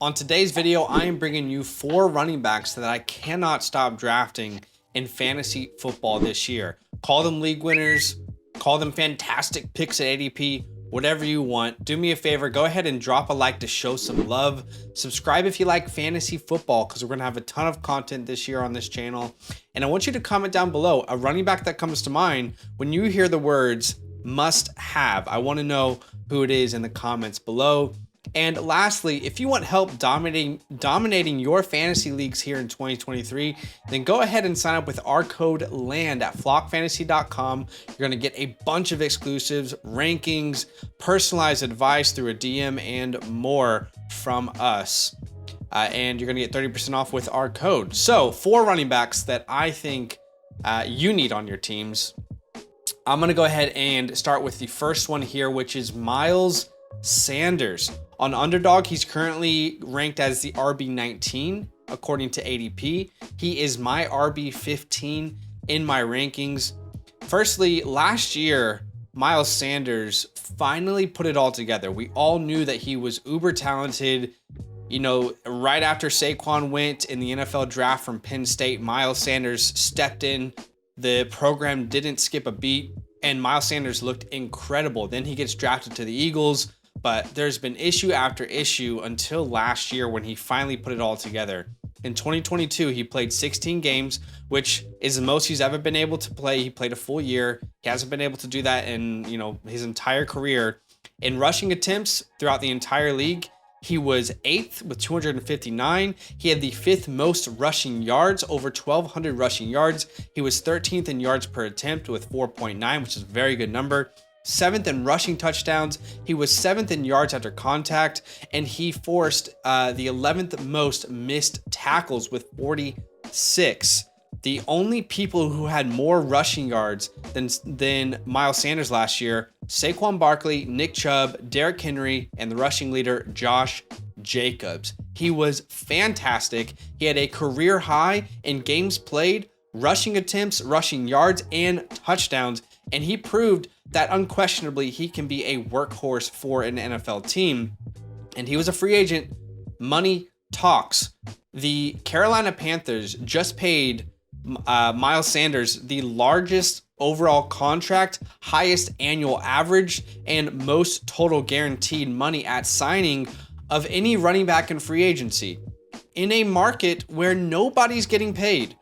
On today's video, I am bringing you 4 running backs that I cannot stop drafting in fantasy football this year. Call them league winners, call them fantastic picks at ADP, whatever you want. Do me a favor, go ahead and drop a like to show some love. Subscribe if you like fantasy football because we're going to have a ton of content this year on this channel. And I want you to comment down below a running back that comes to mind when you hear the words must have. I want to know who it is in the comments below. And lastly, if you want help dominating your fantasy leagues here in 2023, then go ahead and sign up with our code LAND at flockfantasy.com. You're going to get a bunch of exclusives, rankings, personalized advice through a DM, and more from us. And you're going to get 30% off with our code. So 4 running backs that I think you need on your teams. I'm going to go ahead and start with the first one here, which is Miles Sanders. On Underdog, he's currently ranked as the RB19 according to ADP. He is my RB15 in my rankings. Firstly, last year, Miles Sanders finally put it all together. We all knew that he was uber talented. You know, right after Saquon went in the NFL draft from Penn State, Miles Sanders stepped in. The program didn't skip a beat, and Miles Sanders looked incredible. Then he gets drafted to the Eagles. But there's been issue after issue until last year when he finally put it all together. In 2022, he played 16 games, which is the most he's ever been able to play. He played a full year. He hasn't been able to do that in, his entire career. In rushing attempts throughout the entire league, he was 8th with 259. He had the 5th most rushing yards, over 1,200 rushing yards. He was 13th in yards per attempt with 4.9, which is a very good number. 7th in rushing touchdowns. He was 7th in yards after contact, and he forced the 11th most missed tackles with 46. The only people who had more rushing yards than Miles Sanders last year, Saquon Barkley, Nick Chubb, Derrick Henry, and the rushing leader, Josh Jacobs. He was fantastic. He had a career high in games played, rushing attempts, rushing yards, and touchdowns, and he proved that unquestionably he can be a workhorse for an NFL team. And he was a free agent. Money talks. The Carolina Panthers just paid Miles Sanders the largest overall contract, highest annual average, and most total guaranteed money at signing of any running back in free agency in a market where nobody's getting paid.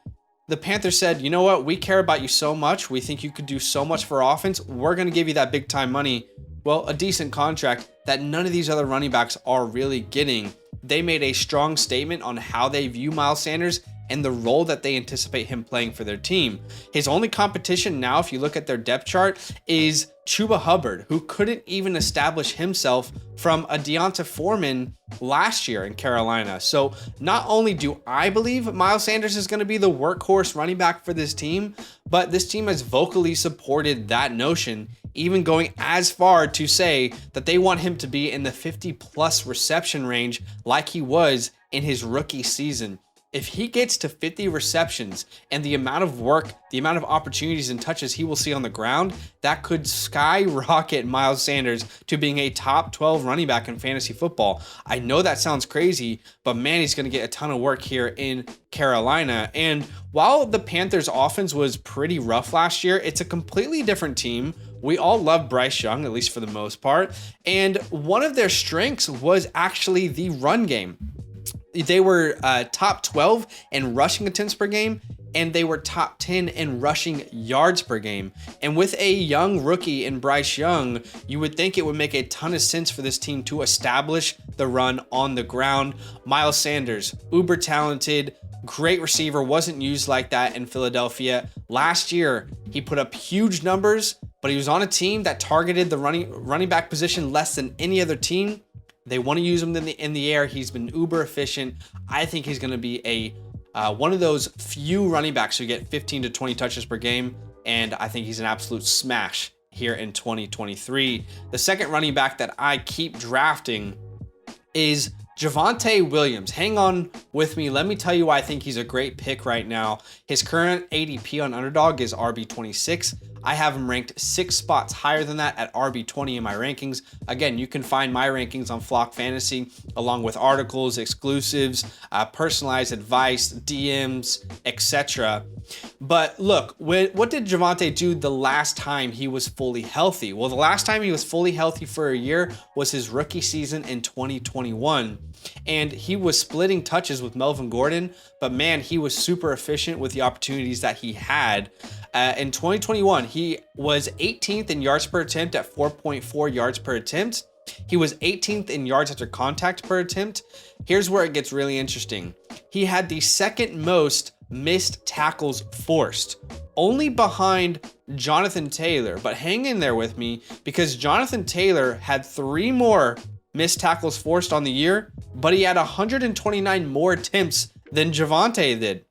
The Panthers said, you know what? We care about you so much. We think you could do so much for offense. We're going to give you that big time money. Well, a decent contract that none of these other running backs are really getting. They made a strong statement on how they view Miles Sanders and the role that they anticipate him playing for their team. His only competition now, if you look at their depth chart, is Chuba Hubbard, who couldn't even establish himself from a Deonta Foreman last year in Carolina. So not only do I believe Miles Sanders is going to be the workhorse running back for this team, but this team has vocally supported that notion, even going as far to say that they want him to be in the 50+ reception range like he was in his rookie season. If he gets to 50 receptions and the amount of work, the amount of opportunities and touches he will see on the ground, that could skyrocket Miles Sanders to being a top 12 running back in fantasy football. I know that sounds crazy, but man, he's going to get a ton of work here in Carolina. And while the Panthers offense was pretty rough last year, it's a completely different team. We all love Bryce Young, at least for the most part. And one of their strengths was actually the run game. They were top 12 in rushing attempts per game, and they were top 10 in rushing yards per game. And with a young rookie in Bryce Young, you would think it would make a ton of sense for this team to establish the run on the ground. Miles Sanders, uber talented, great receiver, wasn't used like that in Philadelphia. Last year, he put up huge numbers, but he was on a team that targeted the running back position less than any other team. They want to use him in the air. He's been uber efficient. I think he's going to be one of those few running backs who get 15 to 20 touches per game, and I think he's an absolute smash here in 2023. The second running back that I keep drafting is Javonte Williams. Hang on with me, let me tell you why I think he's a great pick right now. His current ADP on Underdog is RB26. I have him ranked 6 spots higher than that at RB20 in my rankings. Again, you can find my rankings on Flock Fantasy along with articles, exclusives, personalized advice, DMs, etc. But look, what did Javonte do the last time he was fully healthy? Well, the last time he was fully healthy for a year was his rookie season in 2021. And he was splitting touches with Melvin Gordon, but man, he was super efficient with the opportunities that he had. In 2021, he was 18th in yards per attempt at 4.4 yards per attempt. He was 18th in yards after contact per attempt. Here's where it gets really interesting. He had the second most missed tackles forced, only behind Jonathan Taylor. But hang in there with me, because Jonathan Taylor had 3 more missed tackles forced on the year, but he had 129 more attempts than Javonte did.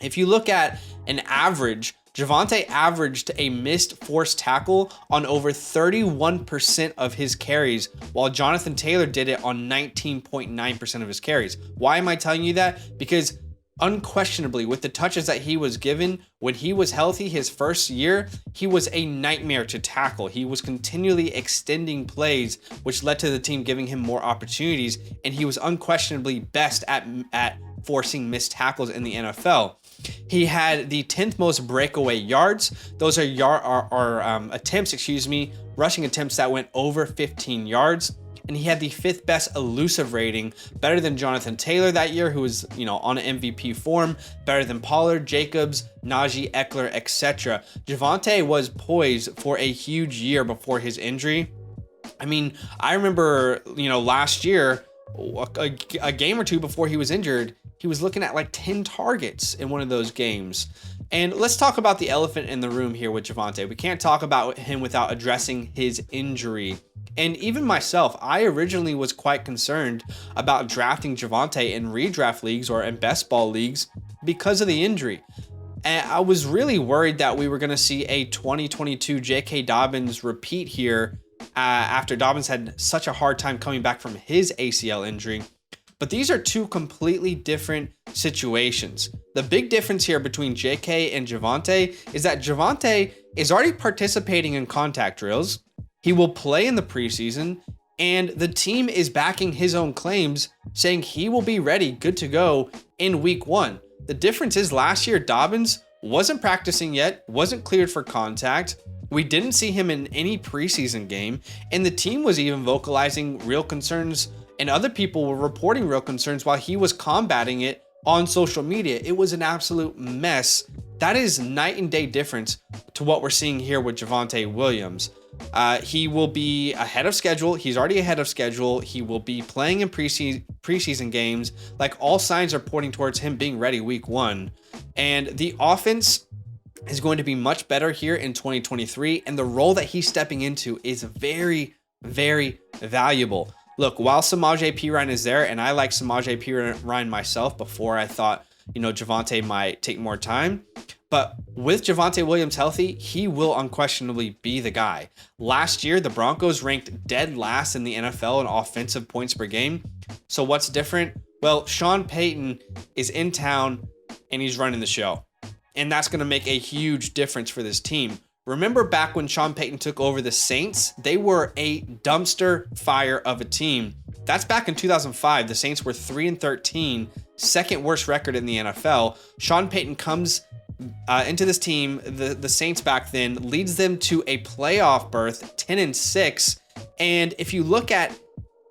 If you look at an average, Javonte averaged a missed forced tackle on over 31% of his carries, while Jonathan Taylor did it on 19.9% of his carries. Why am I telling you that? Because unquestionably, with the touches that he was given when he was healthy his first year, he was a nightmare to tackle. He was continually extending plays, which led to the team giving him more opportunities, and he was unquestionably best at forcing missed tackles in the NFL. He had the 10th most breakaway yards. Those are attempts, rushing attempts that went over 15 yards. And he had the 5th best elusive rating, better than Jonathan Taylor that year, who was, on an MVP form, better than Pollard, Jacobs, Najee, Eckler, etc. Javonte was poised for a huge year before his injury. I mean, I remember, last year, a game or two before he was injured, he was looking at like 10 targets in one of those games. And let's talk about the elephant in the room here with Javonte. We can't talk about him without addressing his injury. And even myself, I originally was quite concerned about drafting Javonte in redraft leagues or in best ball leagues because of the injury. And I was really worried that we were going to see a 2022 J.K. Dobbins repeat here after Dobbins had such a hard time coming back from his ACL injury. But these are 2 completely different situations. The big difference here between JK and Javonte is that Javonte is already participating in contact drills. He will play in the preseason, and the team is backing his own claims, saying he will be ready, good to go in week 1. The difference is last year, Dobbins wasn't practicing yet, wasn't cleared for contact. We didn't see him in any preseason game, and the team was even vocalizing real concerns, and other people were reporting real concerns while he was combating it on social media. It was an absolute mess. That is night and day difference to what we're seeing here with Javonte Williams. He will be ahead of schedule. He's already ahead of schedule. He will be playing in preseason games. Like, all signs are pointing towards him being ready week 1. And the offense is going to be much better here in 2023. And the role that he's stepping into is very, very valuable. Look, while Samaje Perine is there, and I like Samaje Perine myself before I thought, Javonte might take more time. But with Javonte Williams healthy, he will unquestionably be the guy. Last year, the Broncos ranked dead last in the NFL in offensive points per game. So what's different? Well, Sean Payton is in town and he's running the show. And that's going to make a huge difference for this team. Remember back when Sean Payton took over the Saints? They were a dumpster fire of a team. That's back in 2005. The Saints were 3-13, second worst record in the NFL. Sean Payton comes into this team, the Saints back then, leads them to a playoff berth, 10-6. And if you look at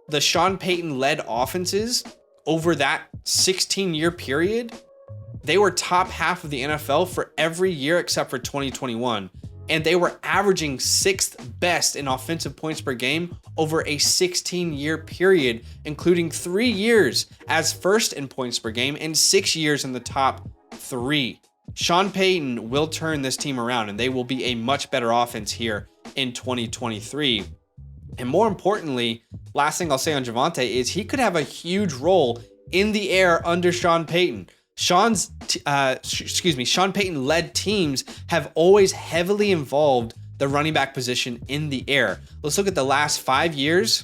the Sean Payton-led offenses over that 16-year period, they were top half of the NFL for every year except for 2021. And they were averaging 6th best in offensive points per game over a 16-year period, including 3 years as first in points per game and 6 years in the top 3. Sean Payton will turn this team around, and they will be a much better offense here in 2023. And more importantly, last thing I'll say on Javonte is he could have a huge role in the air under Sean Payton. Sean Payton-led teams have always heavily involved the running back position in the air. Let's look at the last 5 years.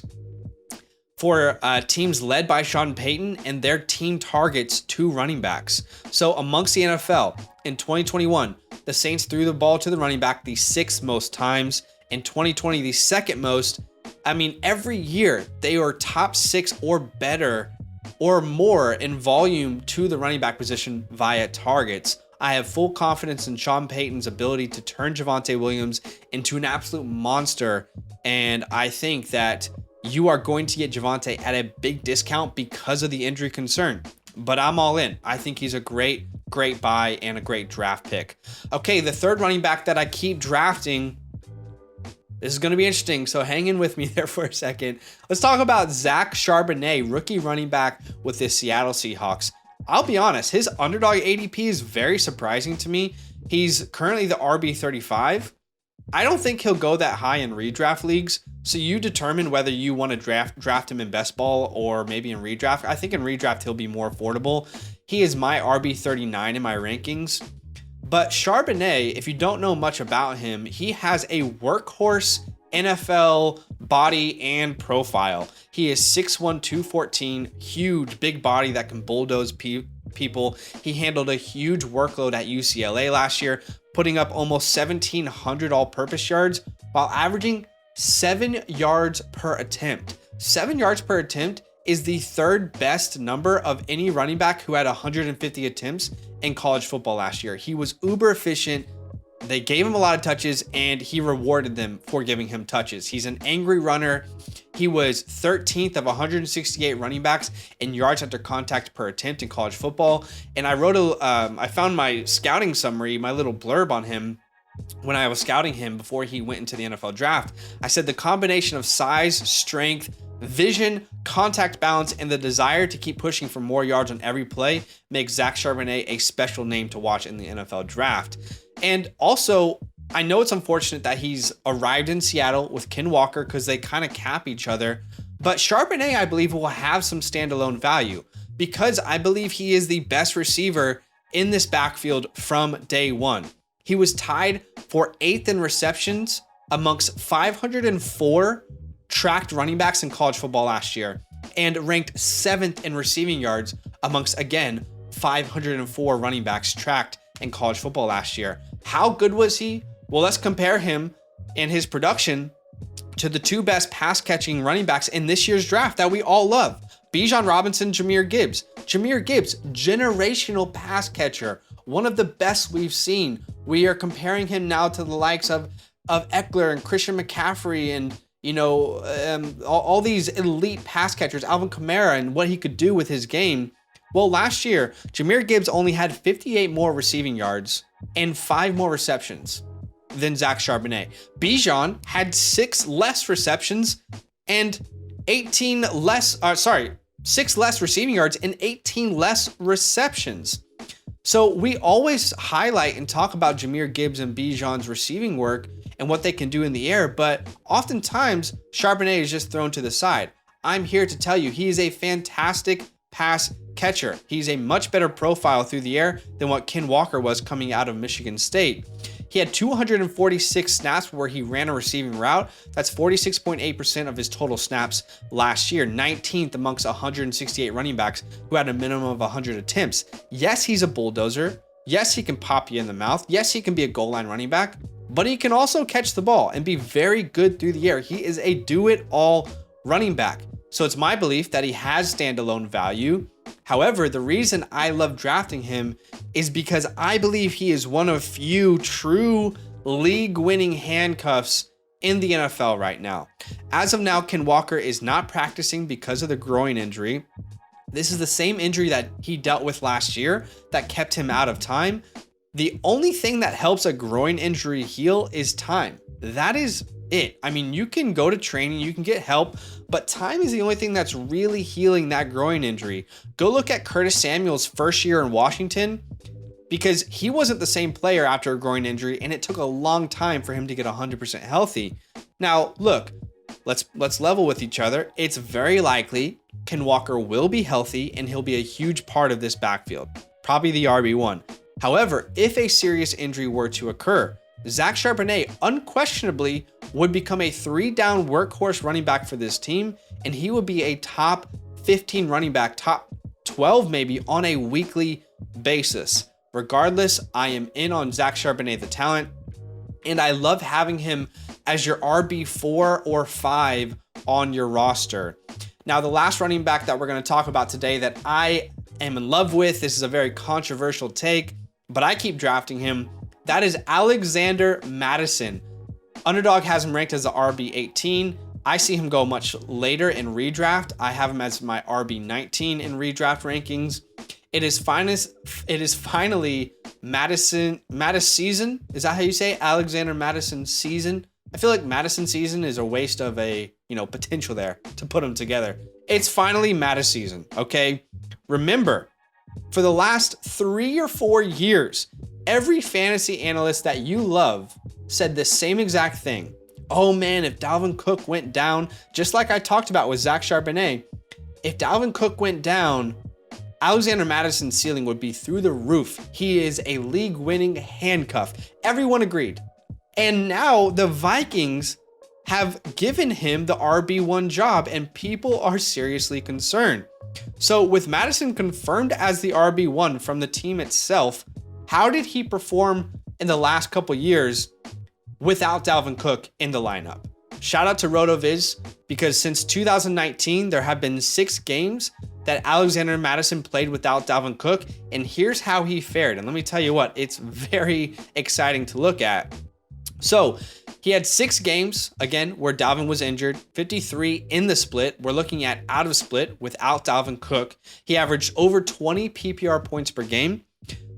for teams led by Sean Payton, and their team targets 2 running backs. So amongst the NFL in 2021, the Saints threw the ball to the running back the 6th most times. In 2020, the 2nd most. I mean, every year they are top 6 or better or more in volume to the running back position via targets. I have full confidence in Sean Payton's ability to turn Javonte Williams into an absolute monster. And I think that you are going to get Javonte at a big discount because of the injury concern. But I'm all in. I think he's a great buy and a great draft pick. Okay, the third running back that I keep drafting, this is going to be interesting, so hang in with me there for a second. Let's talk about Zach Charbonnet, rookie running back with the Seattle Seahawks. I'll be honest, his underdog ADP is very surprising to me. He's currently the RB35. I don't think he'll go that high in redraft leagues, so you determine whether you want to draft him in best ball or maybe in redraft. I think in redraft he'll be more affordable. He is my RB39 in my rankings. But Charbonnet, if you don't know much about him, he has a workhorse NFL body and profile. He is 6'1", 214, huge, big body that can bulldoze people. He handled a huge workload at UCLA last year, putting up almost 1,700 all-purpose yards while averaging 7 yards per attempt. 7 yards per attempt is the 3rd best number of any running back who had 150 attempts in college football last year. He was uber efficient. They gave him a lot of touches and he rewarded them for giving him touches. He's an angry runner. He was 13th of 168 running backs in yards after contact per attempt in college football. And I found my scouting summary, my little blurb on him when I was scouting him before he went into the NFL draft. I said the combination of size, strength, vision, contact balance, and the desire to keep pushing for more yards on every play makes Zach Charbonnet a special name to watch in the NFL draft. And also, I know it's unfortunate that he's arrived in Seattle with Ken Walker because they kind of cap each other, but Charbonnet, I believe, will have some standalone value because I believe he is the best receiver in this backfield from day one. He was tied for 8th in receptions amongst 504 tracked running backs in college football last year and ranked 7th in receiving yards amongst, again, 504 running backs tracked in college football last year. How good was he? Well, let's compare him and his production to the 2 best pass catching running backs in this year's draft that we all love. Bijan Robinson, Jahmyr Gibbs. Jahmyr Gibbs, generational pass catcher, one of the best we've seen. We are comparing him now to the likes of Eckler and Christian McCaffrey and all these elite pass catchers, Alvin Kamara, and what he could do with his game. Well, last year, Jahmyr Gibbs only had 58 more receiving yards and 5 more receptions than Zach Charbonnet. Bijan had 6 less receptions and 6 less receiving yards and 18 less receptions. So we always highlight and talk about Jahmyr Gibbs and Bijan's receiving work and what they can do in the air, but oftentimes Charbonnet is just thrown to the side. I'm here to tell you he is a fantastic pass catcher. He's a much better profile through the air than what Ken Walker was coming out of Michigan State. He had 246 snaps where he ran a receiving route. That's 46.8% of his total snaps last year, 19th amongst 168 running backs who had a minimum of 100 attempts. Yes, he's a bulldozer. Yes, he can pop you in the mouth. Yes, he can be a goal line running back, but he can also catch the ball and be very good through the air. He is a do-it-all running back. So it's my belief that he has standalone value. However, the reason I love drafting him is because I believe he is one of few true league-winning handcuffs in the NFL right now. As of now, Ken Walker is not practicing because of the groin injury. This is the same injury that he dealt with last year that kept him out of time. The only thing that helps a groin injury heal is time. That is it. I mean, you can go to training, you can get help, but time is the only thing that's really healing that groin injury. Go look at Curtis Samuel's first year in Washington, because he wasn't the same player after a groin injury, and it took a long time for him to get 100% healthy. Now, look, let's level with each other. It's very likely Ken Walker will be healthy, and he'll be a huge part of this backfield, probably the RB1. However, if a serious injury were to occur, Zach Charbonnet unquestionably would become a 3-down workhorse running back for this team, and he would be a top 15 running back, top 12 maybe, on a weekly basis. Regardless, I am in on Zach Charbonnet, the talent, and I love having him as your RB4 or 5 on your roster. Now, the last running back that we're going to talk about today that I am in love with, this is a very controversial take, but I keep drafting him. That is Alexander Mattison. Underdog has him ranked as the RB18. I see him go much later in redraft. I have him as my RB19 in redraft rankings. It is finally Madison season. Is that how you say it? Alexander Mattison season? I feel like Madison season is a waste of a, potential there to put them together. It's finally Madison season, okay? Remember, for the last 3 or 4 years, every fantasy analyst that you love said the same exact thing. Oh man, if Dalvin Cook went down, just like I talked about with Zach Charbonnet, if Dalvin Cook went down, Alexander Madison's ceiling would be through the roof. He is a league-winning handcuff. Everyone agreed. And now the Vikings have given him the RB1 job, and people are seriously concerned. So with Madison confirmed as the RB1 from the team itself, how did he perform in the last couple years without Dalvin Cook in the lineup? Shout out to RotoViz, because since 2019, there have been 6 games that Alexander Mattison played without Dalvin Cook, and here's how he fared. And let me tell you what, it's very exciting to look at. So he had 6 games, again, where Dalvin was injured, 53 in the split. We're looking at out of split without Dalvin Cook. He averaged over 20 PPR points per game.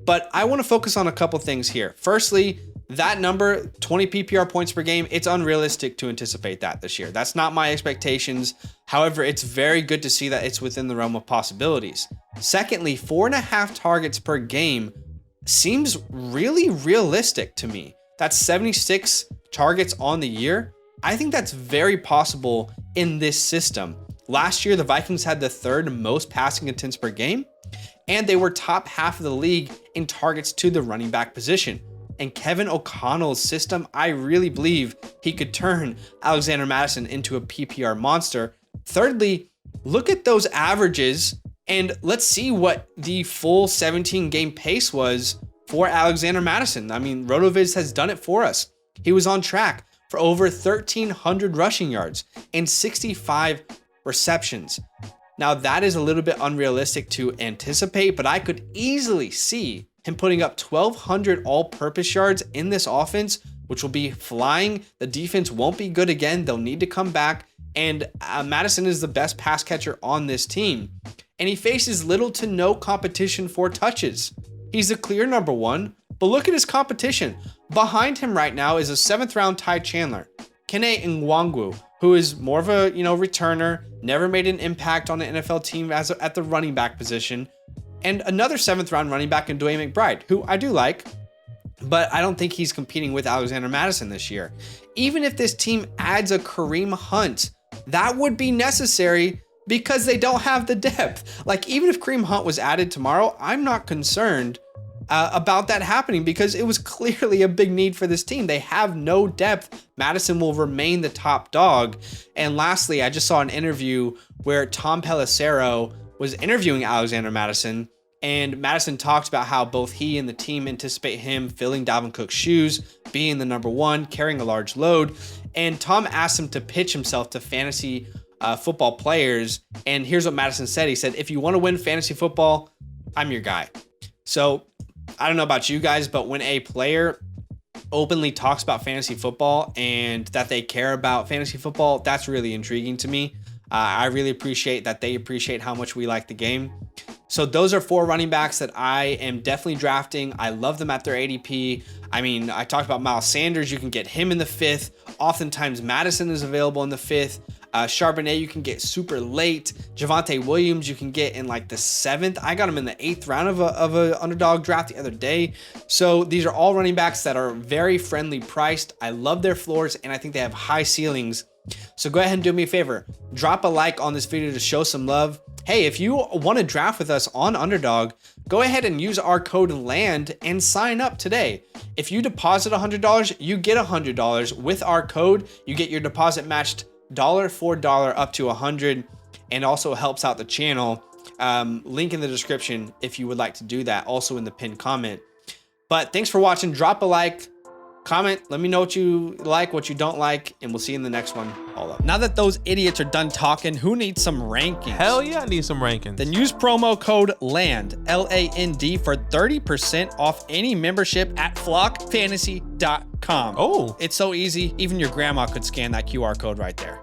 But I want to focus on a couple things here. Firstly, that number, 20 PPR points per game, it's unrealistic to anticipate that this year. That's not my expectations. However, it's very good to see that it's within the realm of possibilities. Secondly, 4.5 targets per game seems really realistic to me. That's 76 targets on the year. I think that's very possible in this system. Last year, the Vikings had the 3rd most passing attempts per game, and they were top half of the league in targets to the running back position. And Kevin O'Connell's system, I really believe he could turn Alexander Mattison into a PPR monster. Thirdly, look at those averages and let's see what the full 17 game pace was for Alexander Mattison. I mean, RotoViz has done it for us. He was on track for over 1,300 rushing yards and 65 receptions. Now, that is a little bit unrealistic to anticipate, but I could easily see him putting up 1,200 all-purpose yards in this offense, which will be flying. The defense won't be good again. They'll need to come back, and Mattison is the best pass catcher on this team, and he faces little to no competition for touches. He's the clear number 1, but look at his competition. Behind him right now is a 7th-round Ty Chandler, Kene Nwangwu, who is more of a returner, never made an impact on the NFL team at the running back position, and another 7th-round running back in Dwayne McBride, who I do like, but I don't think he's competing with Alexander Mattison this year. Even if this team adds a Kareem Hunt, that would be necessary because they don't have the depth. Like, even if Kareem Hunt was added tomorrow, I'm not concerned about that happening because it was clearly a big need for this team. They have no depth. Mattison will remain the top dog. And lastly, I just saw an interview where Tom Pelissero was interviewing Alexander Mattison, and Mattison talked about how both he and the team anticipate him filling Dalvin Cook's shoes, being the number 1, carrying a large load. And Tom asked him to pitch himself to fantasy football players. And here's what Mattison said. He said, if you want to win fantasy football, I'm your guy. So I don't know about you guys, but when a player openly talks about fantasy football and that they care about fantasy football, that's really intriguing to me. I really appreciate that they appreciate how much we like the game. So those are 4 running backs that I am definitely drafting. I love them at their ADP. I mean, I talked about Miles Sanders. You can get him in the 5th. Oftentimes, Madison is available in the 5th. Charbonnet, you can get super late. Javonte Williams, you can get in like the 7th. I got him in the 8th round of a underdog draft the other day. So these are all running backs that are very friendly priced. I love their floors, and I think they have high ceilings. So go ahead and do me a favor. Drop a like on this video to show some love. Hey, if you want to draft with us on Underdog, go ahead and use our code LAND and sign up today. If you deposit $100, you get $100. With our code, you get your deposit matched dollar for dollar up to $100, and also helps out the channel. Link in the description if you would like to do that, also in the pinned comment. But thanks for watching. Drop a like, comment, let me know what you like, what you don't like, and we'll see you in the next one. All up. Now that those idiots are done talking, who needs some rankings? Hell yeah, I need some rankings. Then use promo code LAND, L-A-N-D, for 30% off any membership at flockfantasy.com. Oh. It's so easy, even your grandma could scan that QR code right there.